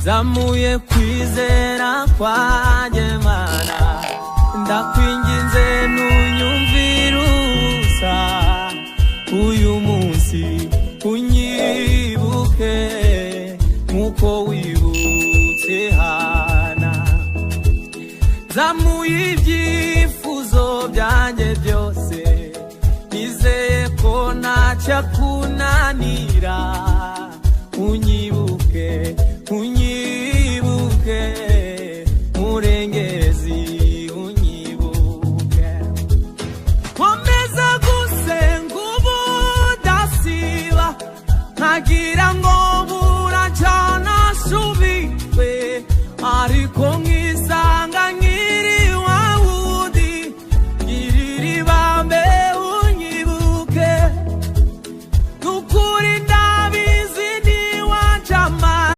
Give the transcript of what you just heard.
zamuye kwizera kwanjye Mana, ndakwinginze ntunyumvire ubusa, uyu munsi unyibuke nkuko wibutse Hana. Zamuye ibyifuzo byanjye byose, nizeye ko ntacyakunanira, unyibuke